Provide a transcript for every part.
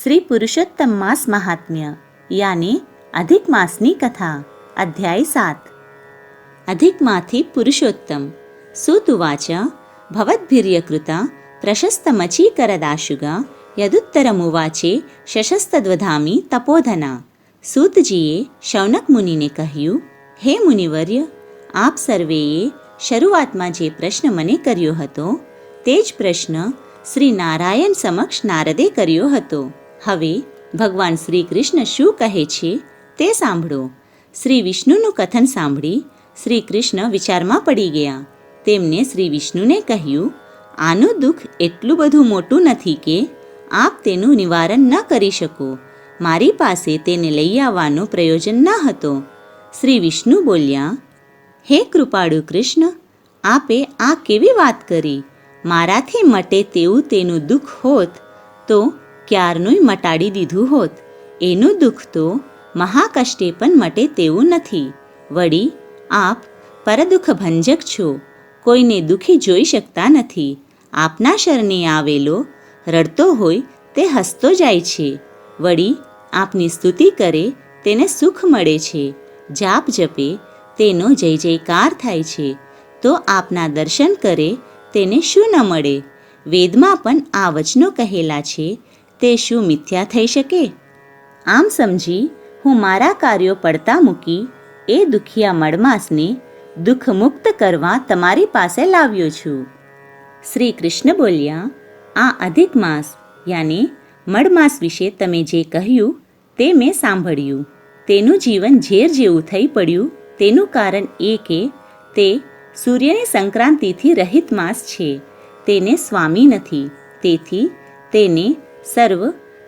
श्री पुरुषोत्तम मास महात्म्य यानी अधिक मासनी कथा अध्याय 7 अधिकमाथी पुरुषोत्तम सूतुवाच भवद्भिर्यकृता प्रशस्तमचीकरदाशुगा यदुत्तरमुवाचे शशस्तद्वधामी तपोधना। सूतजीએ શૌનક મુનિને કહ્યું, હે મુનિવર્ય, આપ સર્વેએ શરૂઆતમાં જે પ્રશ્ન મને કર્યો હતો તે જ પ્રશ્ન શ્રી નારાયણ સમક્ષ નારદે કર્યો હતો. હવે ભગવાન શ્રી કૃષ્ણ શું કહે છે તે સાંભળો. શ્રી વિષ્ણુનું કથન સાંભળી શ્રી કૃષ્ણ વિચારમાં પડી ગયા. તેમને શ્રી વિષ્ણુને કહ્યું, આનું દુઃખ એટલું બધું મોટું નથી કે આપ તેનું નિવારણ ન કરી શકો. મારી પાસે તેને લઈ આવવાનો પ્રયોજન ન હતો. શ્રી વિષ્ણુ બોલ્યા, હે કૃપાળુ કૃષ્ણ, આપે આ કેવી વાત કરી? મારાથી મટે તેવું તેનું દુઃખ હોત તો ક્યારનુંય મટાડી દીધું હોત. એનું દુઃખ તો મહાકષ્ટે પણ મટે તેવું નથી. વળી આપ પરદુઃખ ભંજક છો, કોઈને દુઃખી જોઈ શકતા નથી. આપના શરણે આવેલો રડતો હોય તે હસતો જાય છે. વળી આપની સ્તુતિ કરે તેને સુખ મળે છે. જાપ જપે તેનો જય જયકાર થાય છે. તો આપના દર્શન કરે તેને શું ન મળે? વેદમાં પણ આ વચનો કહેલા છે તે શું મિથ્યા થઈ શકે? આમ સમજી હું મારા કાર્યો પડતા મૂકી એ દુખિયા મળમાસને દુઃખ મુક્ત કરવા તમારી પાસે લાવ્યો છું. શ્રી કૃષ્ણ બોલ્યા, આ અધિક માસ યાની મળમાસ વિશે તમે જે કહ્યું તે મેં સાંભળ્યું. તેનું જીવન ઝેર જેવું થઈ પડ્યું. તેનું કારણ એ કે તે સૂર્યની સંક્રાંતિથી રહિત માસ છે. તેને સ્વામી નથી. તેથી તેને સર્વ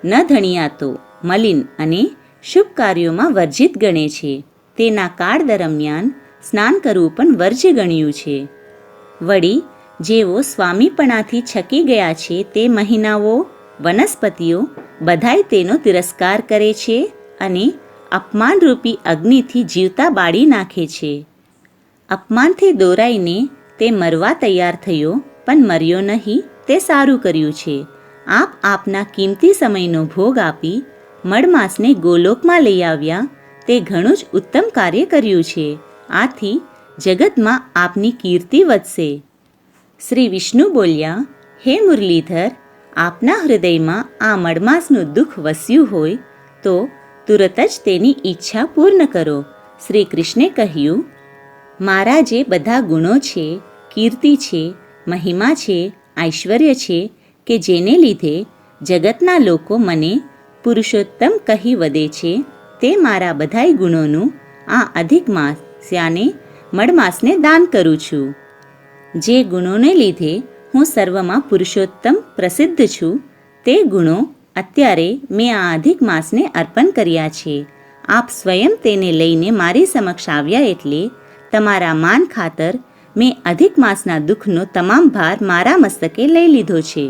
ન ધણિયાતો, મલિન અને શુભ કાર્યોમાં વર્જિત ગણે છે. તેના કાળ દરમિયાન સ્નાન કરવું પણ વર્જ્ય ગણ્યું છે. વળી જેઓ સ્વામીપણાથી છકી ગયા છે તે મહિનાઓ, વનસ્પતિઓ બધાય તેનો તિરસ્કાર કરે છે અને અપમાનરૂપી અગ્નિથી જીવતા બાળી નાખે છે. અપમાનથી દોરાઈને તે મરવા તૈયાર થયો પણ મર્યો નહીં, તે સારું કર્યું છે. આપ આપના કિંમતી સમયનો ભોગ આપી મળમાસને ગોલોકમાં લઈ આવ્યા તે ઘણું જ ઉત્તમ કાર્ય કર્યું છે. આથી જગતમાં આપની કીર્તિ વધશે. શ્રી વિષ્ણુ બોલ્યા, હે મુરલીધર, આપના હૃદયમાં આ મળમાસનું દુઃખ વસ્યું હોય તો તુરત જ તેની ઈચ્છા પૂર્ણ કરો. શ્રી કૃષ્ણે કહ્યું, મારા જે બધા ગુણો છે, કીર્તિ છે, મહિમા છે, ઐશ્વર્ય છે કે જેને લીધે જગતના લોકો મને પુરુષોત્તમ કહી વદે છે, તે મારા બધાય ગુણોનું આ અધિક માસ યાને મળમાસને દાન કરું છું. જે ગુણોને લીધે હું સર્વમાં પુરુષોત્તમ પ્રસિદ્ધ છું તે ગુણો અત્યારે મેં આ અધિક માસને અર્પણ કર્યા છે. આપ સ્વયં તેને લઈને મારી સમક્ષ આવ્યા એટલે તમારા માન ખાતર મેં અધિક માસના દુઃખનો તમામ ભાર મારા મસ્તકે લઈ લીધો છે.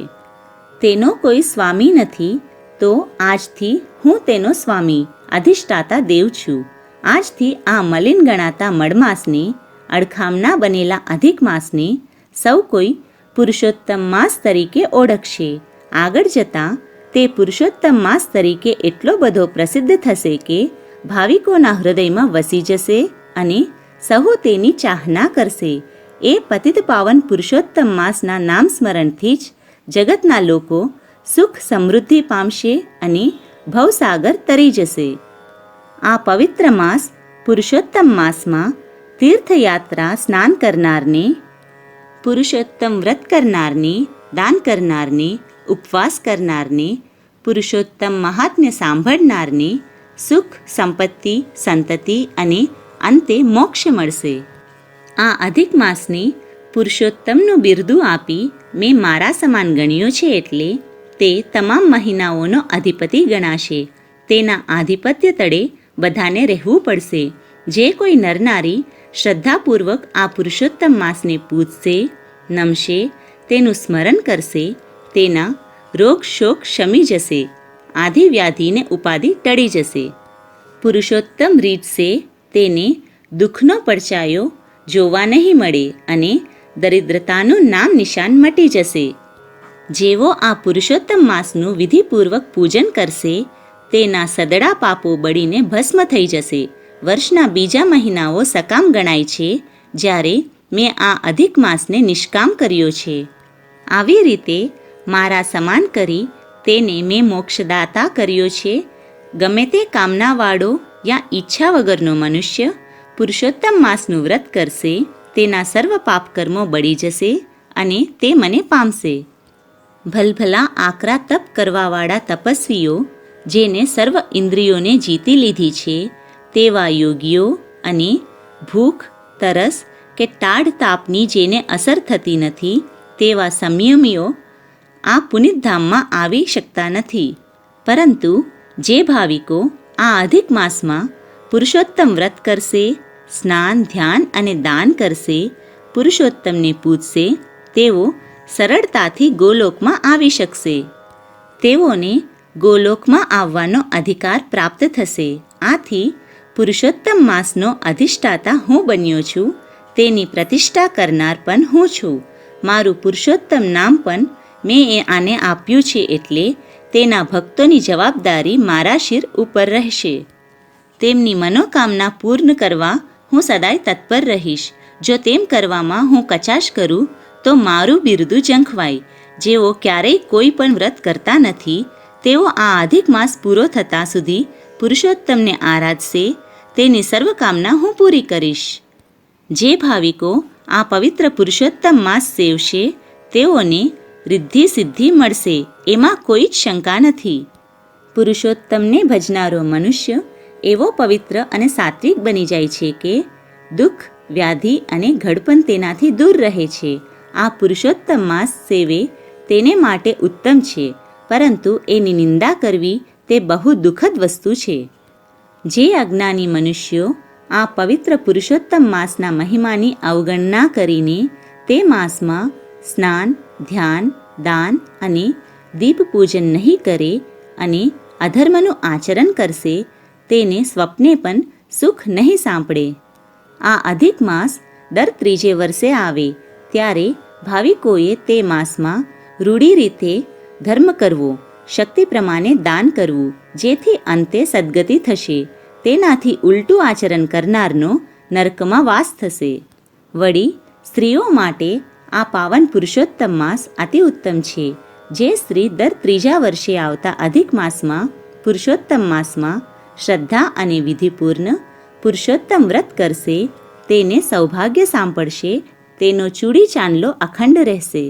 તેનો કોઈ સ્વામી નથી તો આજથી હું તેનો સ્વામી અધિષ્ઠાતા દેવ છું. આજથી આ મલિન ગણાતા મળમાસને, અડખામના બનેલા અધિક માસને સૌ કોઈ પુરુષોત્તમ માસ તરીકે ઓળખશે. આગળ જતાં તે પુરુષોત્તમ માસ તરીકે એટલો બધો પ્રસિદ્ધ થશે કે ભાવિકોના હૃદયમાં વસી જશે અને સહુ તેની ચાહના કરશે. એ પતિત પાવન પુરુષોત્તમ માસના નામ સ્મરણથી જ જગતના લોકો સુખ સમૃદ્ધિ પામશે અને ભવસાગર તરી જશે. આ પવિત્ર માસ પુરુષોત્તમ માસમાં તીર્થયાત્રા, સ્નાન કરનારને, પુરુષોત્તમ વ્રત કરનારને, દાન કરનારને, ઉપવાસ કરનારને, પુરુષોત્તમ મહાત્મ્ય સાંભળનારને સુખ, સંપત્તિ, સંતતિ અને અંતે મોક્ષ મળશે. આ અધિક માસને પુરુષોત્તમનું બિરદું આપી મેં મારા સમાન ગણ્યો છે એટલે તે તમામ મહિનાઓનો અધિપતિ ગણાશે. તેના આધિપત્ય તળે બધાને રહેવું પડશે. જે કોઈ નરનારી શ્રદ્ધાપૂર્વક આ પુરુષોત્તમ માસને પૂજશે, નમશે, તેનું સ્મરણ કરશે, તેના રોગ શોક શમી જશે, આધિ વ્યાધિને ઉપાધિ ટળી જશે. પુરુષોત્તમ રીતશે તેને દુઃખનો પડછાયો જોવા નહીં મળે અને દરિદ્રતાનું નામ નિશાન મટી જશે. જેવો આ પુરુષોત્તમ માસનું વિધિપૂર્વક પૂજન કરશે તેના સદડા પાપો બળીને ભસ્મ થઈ જશે. વર્ષના બીજા મહિનાઓ સકામ ગણાય છે, જ્યારે મેં આ અધિક માસને નિષ્કામ કર્યો છે. આવી રીતે મારા સમાન કરી તેને મેં મોક્ષદાતા કર્યો છે. ગમે તે કામનાવાળો યા ઈચ્છા વગરનો મનુષ્ય પુરુષોત્તમ માસનું વ્રત કરશે તેના સર્વ પાપકર્મો બળી જશે અને તે મને પામશે. ભલભલા આકરા તપ કરવાવાળા તપસ્વીઓ, જેને સર્વ ઇન્દ્રિયોને જીતી લીધી છે, તેવા યોગીઓ અને ભૂખ, તરસ કે ટાઢ તાપની જેને અસર થતી નથી તેવા સંયમીઓ આ પુનિતધામમાં આવી શકતા નથી. પરંતુ જે ભાવિકો આ અધિક માસમાં પુરુષોત્તમ વ્રત કરશે, સ્નાન, ધ્યાન અને દાન કરશે, પુરુષોત્તમને પૂજશે, તેઓ સરળતાથી ગોલોકમાં આવી શકશે. તેઓને ગોલોકમાં આવવાનો અધિકાર પ્રાપ્ત થશે. આથી પુરુષોત્તમ માસનો અધિષ્ઠાતા હું બન્યો છું, તેની પ્રતિષ્ઠા કરનાર પણ હું છું. મારું પુરુષોત્તમ નામ પણ મેં આને આપ્યું છે, એટલે તેના ભક્તોની જવાબદારી મારા શિર ઉપર રહેશે. તેમની મનોકામના પૂર્ણ કરવા હું સદાય તત્પર રહીશ. જો તેમ કરવામાં હું કચાશ કરું તો મારું બિરુદું ઝંખવાય. જેઓ ક્યારેય કોઈ પણ વ્રત કરતા નથી, તેઓ આ અધિક માસ પૂરો થતાં સુધી પુરુષોત્તમને આરાધશે, તેની સર્વકામના હું પૂરી કરીશ. જે ભાવિકો આ પવિત્ર પુરુષોત્તમ માસ સેવશે તેઓને રિદ્ધિ સિદ્ધિ મળશે, એમાં કોઈ જ શંકા નથી. પુરુષોત્તમને ભજનારો મનુષ્ય એવો પવિત્ર અને સાત્વિક બની જાય છે કે દુઃખ, વ્યાધિ અને ઘડપણ તેનાથી દૂર રહે છે. આ પુરુષોત્તમ માસ સેવે તેને માટે ઉત્તમ છે, પરંતુ એની નિંદા કરવી તે બહુ દુઃખદ વસ્તુ છે. જે અજ્ઞાની મનુષ્યો આ પવિત્ર પુરુષોત્તમ માસના મહિમાની અવગણના કરીને તે માસમાં સ્નાન, ધ્યાન, દાન અને દીપ પૂજન નહીં કરે અને અધર્મનું આચરણ કરશે, તેને સ્વપ્ને પણ સુખ નહીં સાંપડે. આ અધિક માસ દર ત્રીજે વર્ષે આવે ત્યારે ભાવિકોએ તે માસમાં રૂઢી રીતે ધર્મ કરવો, શક્તિ પ્રમાણે દાન કરવું, જેથી અંતે સદ્ગતિ થશે. તેનાથી ઉલટું આચરણ કરનારનો નરકમાં વાસ થશે. વળી સ્ત્રીઓ માટે આ પાવન પુરુષોત્તમ માસ અતિ ઉત્તમ છે. જે સ્ત્રી દર ત્રીજા વર્ષે આવતા અધિક માસમાં પુરુષોત્તમ માસમાં શ્રદ્ધા અને વિધિપૂર્ણ પુરુષોત્તમ વ્રત કરશે, તેને સૌભાગ્ય સાંપડશે, તેનો ચૂડી ચાંદલો અખંડ રહેશે.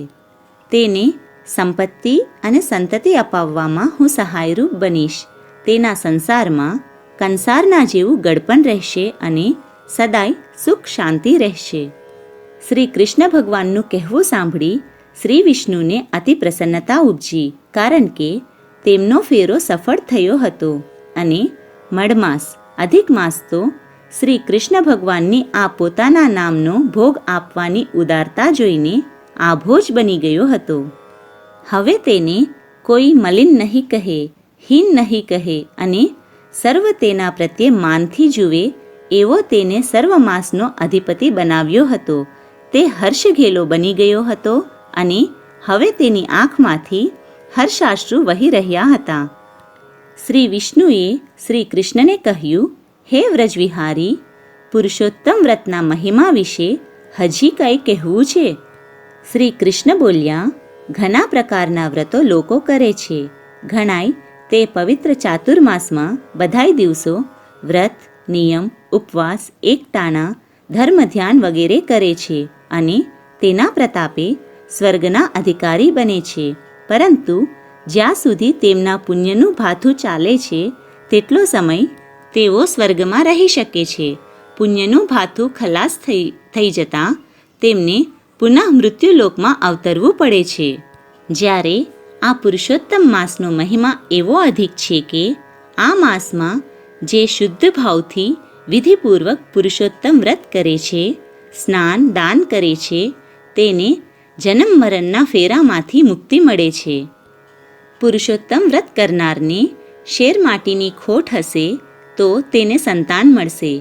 તેને સંપત્તિ અને સંતતિ અપાવવામાં હું સહાયરૂપ બનીશ. તેના સંસારમાં કંસારના જેવું ગળપણ રહેશે અને સદાય સુખ શાંતિ રહેશે. શ્રી કૃષ્ણ ભગવાનનું કહેવું સાંભળી શ્રી વિષ્ણુને અતિ પ્રસન્નતા ઉપજી, કારણ કે તેમનો ફેરો સફળ થયો હતો અને મળમાસ અધિક માસ તો શ્રી કૃષ્ણ ભગવાનની આ પોતાના નામનો ભોગ આપવાની ઉદારતા જોઈને આભોજ બની ગયો હતો. હવે તેને કોઈ મલિન નહીં કહે, હીન નહીં કહે અને સર્વ તેના પ્રત્યે માનથી જુએ એવો તેને સર્વ માસનો અધિપતિ બનાવ્યો હતો. તે હર્ષઘેલો બની ગયો હતો અને હવે તેની આંખમાંથી હર્ષાશ્રુ વહી રહ્યા હતા. શ્રી વિષ્ણુએ શ્રી કૃષ્ણને કહ્યું, હે વ્રજવિહારી, પુરુષોત્તમ વ્રતના મહિમા વિશે હજી કંઈ કહેવું છે? શ્રી કૃષ્ણ બોલ્યા, ઘણા પ્રકારના વ્રતો લોકો કરે છે. ઘણાય તે પવિત્ર ચાતુર્માસમાં બધાય દિવસો વ્રત, નિયમ, ઉપવાસ, એકટાણા, ધર્મ ધ્યાન વગેરે કરે છે અને તેના પ્રતાપે સ્વર્ગના અધિકારી બને છે. પરંતુ જ્યાં સુધી તેમના પુણ્યનું ભાથું ચાલે છે તેટલો સમય તેઓ સ્વર્ગમાં રહી શકે છે. પુણ્યનું ભાથું ખલાસ થઈ જતાં તેમને પુનઃ મૃત્યુલોકમાં અવતરવું પડે છે. જ્યારે આ પુરુષોત્તમ માસનો મહિમા એવો અધિક છે કે આ માસમાં જે શુદ્ધ ભાવથી વિધિપૂર્વક પુરુષોત્તમ વ્રત કરે છે, સ્નાન, દાન કરે છે, તેને જન્મ મરણના ફેરામાંથી મુક્તિ મળે છે. પુરુષોત્તમ વ્રત કરનારને શેર માટીની ખોટ હશે તો તેને સંતાન મળશે,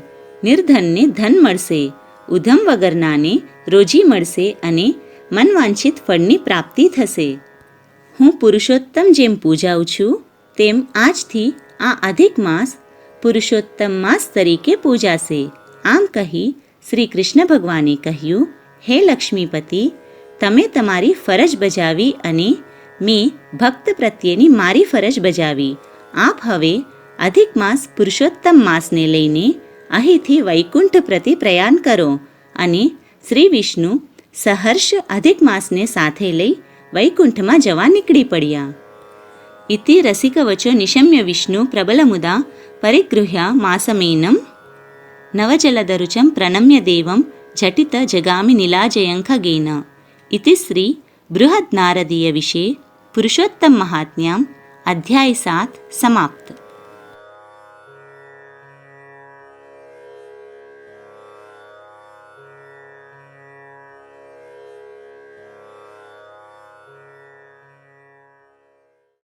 નિર્ધનને ધન મળશે, ઉધમ વગરનાને રોજી મળશે અને મનવાંછિત ફળની પ્રાપ્તિ થશે. હું પુરુષોત્તમ જેમ પૂજાઉં છું તેમ આજથી આ અધિક માસ પુરુષોત્તમ માસ તરીકે પૂજાશે. આમ કહી શ્રી કૃષ્ણ ભગવાને કહ્યું, હે લક્ષ્મીપતિ, તમે તમારી ફરજ બજાવી અને મેં ભક્ત પ્રત્યેની મારી ફરજ બજાવી. આપ હવે અધિક માસ પુરુષોત્તમ માસને લઈને અહીંથી વૈકુંઠ પ્રતિ પ્રયાણ કરો. અને શ્રી વિષ્ણુ સહર્ષ અધિક માસને સાથે લઈ વૈકુંઠમાં જવા નીકળી પડ્યા. ઇતિ રસિકવચો નિશમ્ય વિષ્ણુ પ્રબલમુદા પરિગૃહ્ય માસમેનમ નવજલદરુચમ પ્રણમ્ય દેવમ ઝટિત જગામિ નીલાજયંખગેન. ઇતિ શ્રી બૃહદ નારદીય વિશે પુરુષોત્તમ મહાત્મ્યમ અધ્યાય 7 સમાપ્ત.